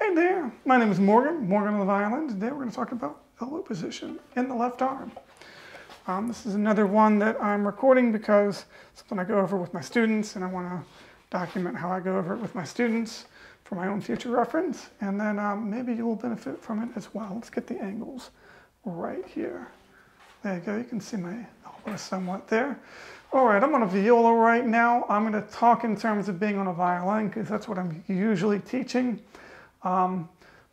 Hey there, my name is Morgan on the violin. Today we're going to talk about elbow position in the left arm. This is another one that I'm recording because it's something I go over with my students, and I want to document how I go over it with my students for my own future reference, and then maybe you will benefit from it as well. Let's get the angles right here. There you go, you can see my elbow somewhat there. All right, I'm on a viola right now. I'm going to talk in terms of being on a violin because that's what I'm usually teaching.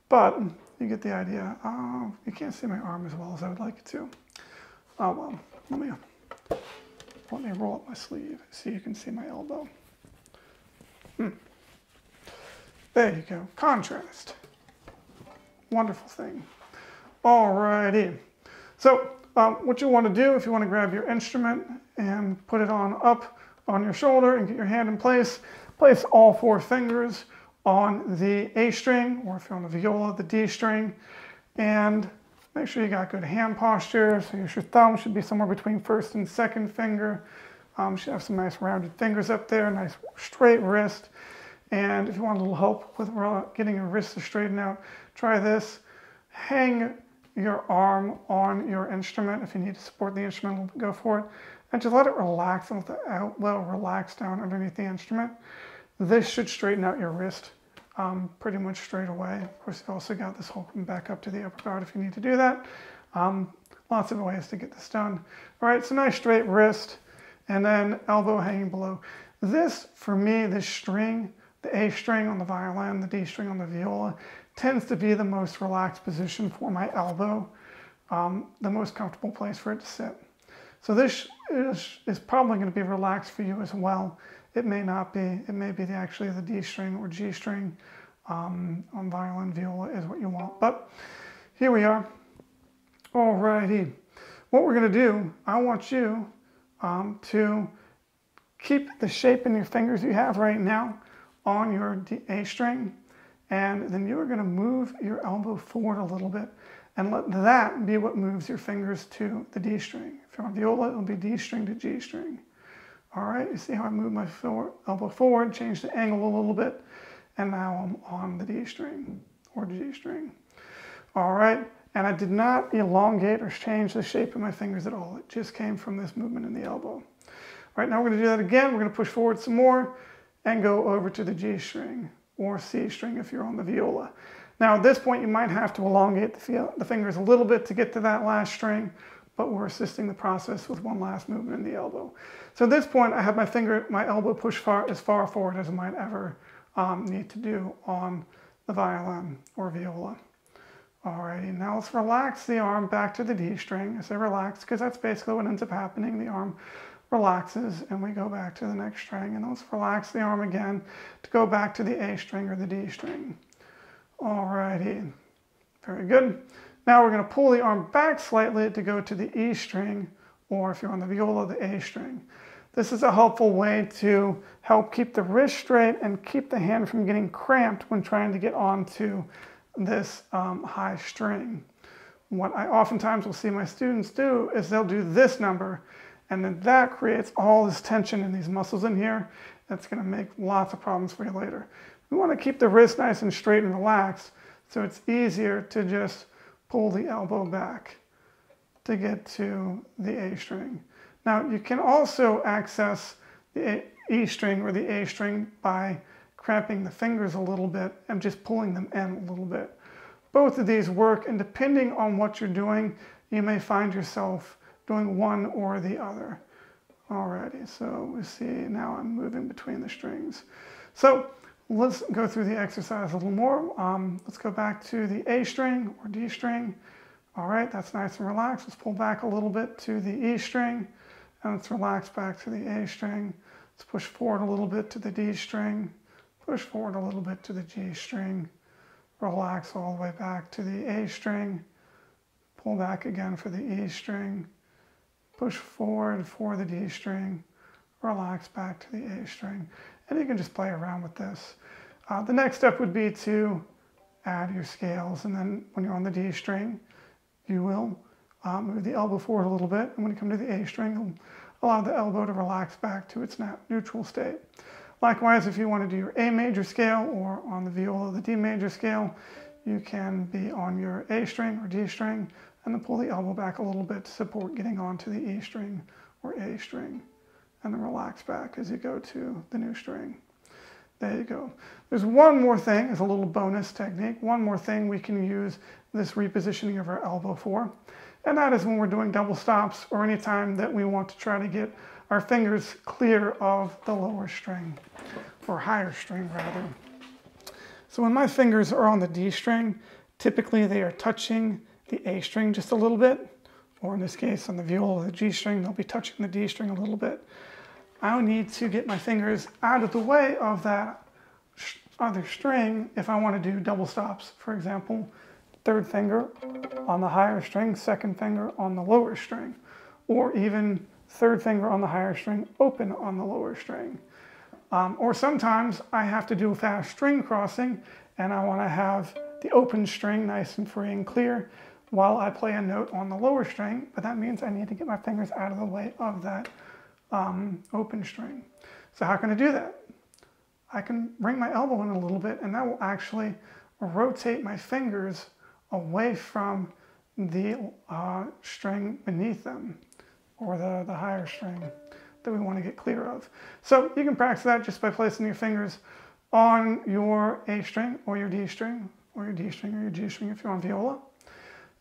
But you get the idea. You can't see my arm as well as I would like it to. Oh well, let me roll up my sleeve so you can see my elbow. There you go, contrast. Wonderful thing. Alrighty. So what you want to do, if you want to grab your instrument and put it up on your shoulder and get your hand in place, place all four fingers on the A string, or if you're on the viola, the D string, and make sure you got good hand posture. So your thumb should be somewhere between first and second finger. You should have some nice rounded fingers up there, nice straight wrist. And if you want a little help with getting your wrist to straighten out, try this. Hang your arm on your instrument. If you need to support the instrument, go for it. And just let it relax and let the elbow relax down underneath the instrument. This should straighten out your wrist pretty much straight away. Of course, you've also got this whole back up to the upper guard if you need to do that. Lots of ways to get this done. All right, so nice straight wrist, and then elbow hanging below. This, for me, this string, the A string on the violin, the D string on the viola, tends to be the most relaxed position for my elbow, the most comfortable place for it to sit. So this is probably going to be relaxed for you as well. It may not be. It may be actually the D string or G string on violin, viola is what you want. But here we are. Alrighty. What we're going to do, I want you to keep the shape in your fingers you have right now on your A string, and then you are going to move your elbow forward a little bit and let that be what moves your fingers to the D string. If you're on viola, it'll be D string to G string. All right, you see how I move my elbow forward, change the angle a little bit, and now I'm on the D string or G string. All right, and I did not elongate or change the shape of my fingers at all. It just came from this movement in the elbow. All right, now we're going to do that again. We're going to push forward some more and go over to the G string or C string if you're on the viola. Now at this point, you might have to elongate the fingers a little bit to get to that last string, but we're assisting the process with one last movement in the elbow. So at this point, I have my elbow pushed as far forward as I might ever need to do on the violin or viola. Alrighty, now let's relax the arm back to the D string. I say relax because that's basically what ends up happening. The arm relaxes and we go back to the next string, and let's relax the arm again to go back to the A string or the D string. Alrighty, very good. Now we're going to pull the arm back slightly to go to the E string, or if you're on the viola, the A string. This is a helpful way to help keep the wrist straight and keep the hand from getting cramped when trying to get onto this high string. What I oftentimes will see my students do is they'll do this number, and then that creates all this tension in these muscles in here. That's going to make lots of problems for you later. We want to keep the wrist nice and straight and relaxed, so it's easier to just pull the elbow back to get to the A string. Now you can also access the E string or the A string by cramping the fingers a little bit and just pulling them in a little bit. Both of these work, and depending on what you're doing, you may find yourself doing one or the other. Alrighty, so we see now I'm moving between the strings. So let's go through the exercise a little more. Let's go back to the A string or D string. All right, that's nice and relaxed. Let's pull back a little bit to the E string, and let's relax back to the A string. Let's push forward a little bit to the D string, push forward a little bit to the G string, relax all the way back to the A string, pull back again for the E string, push forward for the D string, relax back to the A string. And you can just play around with this. The next step would be to add your scales, and then when you're on the D string, you will move the elbow forward a little bit, and when you come to the A string, you'll allow the elbow to relax back to its neutral state. Likewise, if you want to do your A major scale or on the viola, the D major scale, you can be on your A string or D string and then pull the elbow back a little bit to support getting onto the E string or A string, and then relax back as you go to the new string. There you go. There's one more thing as a little bonus technique, one more thing we can use this repositioning of our elbow for, and that is when we're doing double stops or any time that we want to try to get our fingers clear of the lower string, or higher string rather. So when my fingers are on the D string, typically they are touching the A string just a little bit, or in this case on the viola or the G string, they'll be touching the D string a little bit. I need to get my fingers out of the way of that other string if I want to do double stops. For example, third finger on the higher string, second finger on the lower string, or even third finger on the higher string, open on the lower string. Or sometimes I have to do a fast string crossing and I want to have the open string nice and free and clear while I play a note on the lower string, but that means I need to get my fingers out of the way of that open string. So how can I do that? I can bring my elbow in a little bit and that will actually rotate my fingers away from the string beneath them, or the higher string that we want to get clear of. So you can practice that just by placing your fingers on your A string or your D string or your D string or your G string if you're on viola,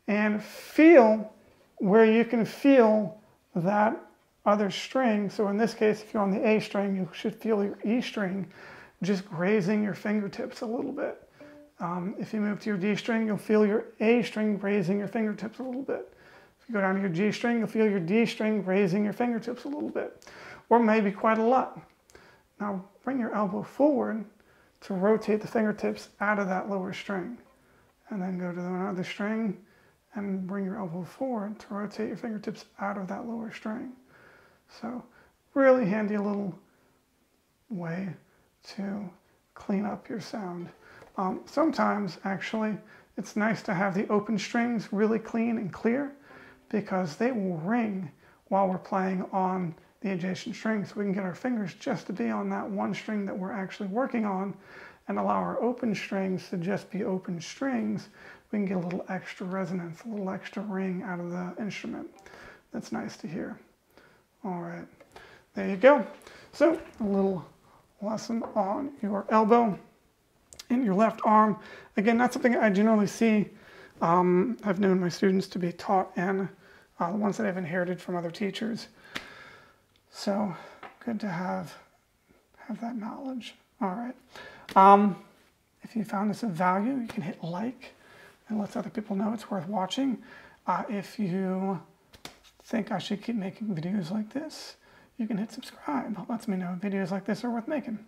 and feel where you can feel that other string. So in this case, if you're on the A string, you should feel your E string just grazing your fingertips a little bit. If you move to your D string, you'll feel your A string grazing your fingertips a little bit. If you go down to your G string, you'll feel your D string grazing your fingertips a little bit, or maybe quite a lot. Now bring your elbow forward to rotate the fingertips out of that lower string, and then go to another string and bring your elbow forward to rotate your fingertips out of that lower string. So really handy little way to clean up your sound. Sometimes actually it's nice to have the open strings really clean and clear, because they will ring while we're playing on the adjacent strings. So we can get our fingers just to be on that one string that we're actually working on and allow our open strings to just be open strings. We can get a little extra resonance, a little extra ring out of the instrument. That's nice to hear. All right, there you go. So a little lesson on your elbow and your left arm. Again, that's something I generally see. I've known my students to be taught in the ones that I've inherited from other teachers. So good to have that knowledge. All right. If you found this of value, you can hit like and let other people know it's worth watching. If you think I should keep making videos like this, you can hit subscribe. It lets me know videos like this are worth making.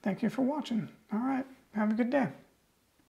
Thank you for watching. All right. Have a good day.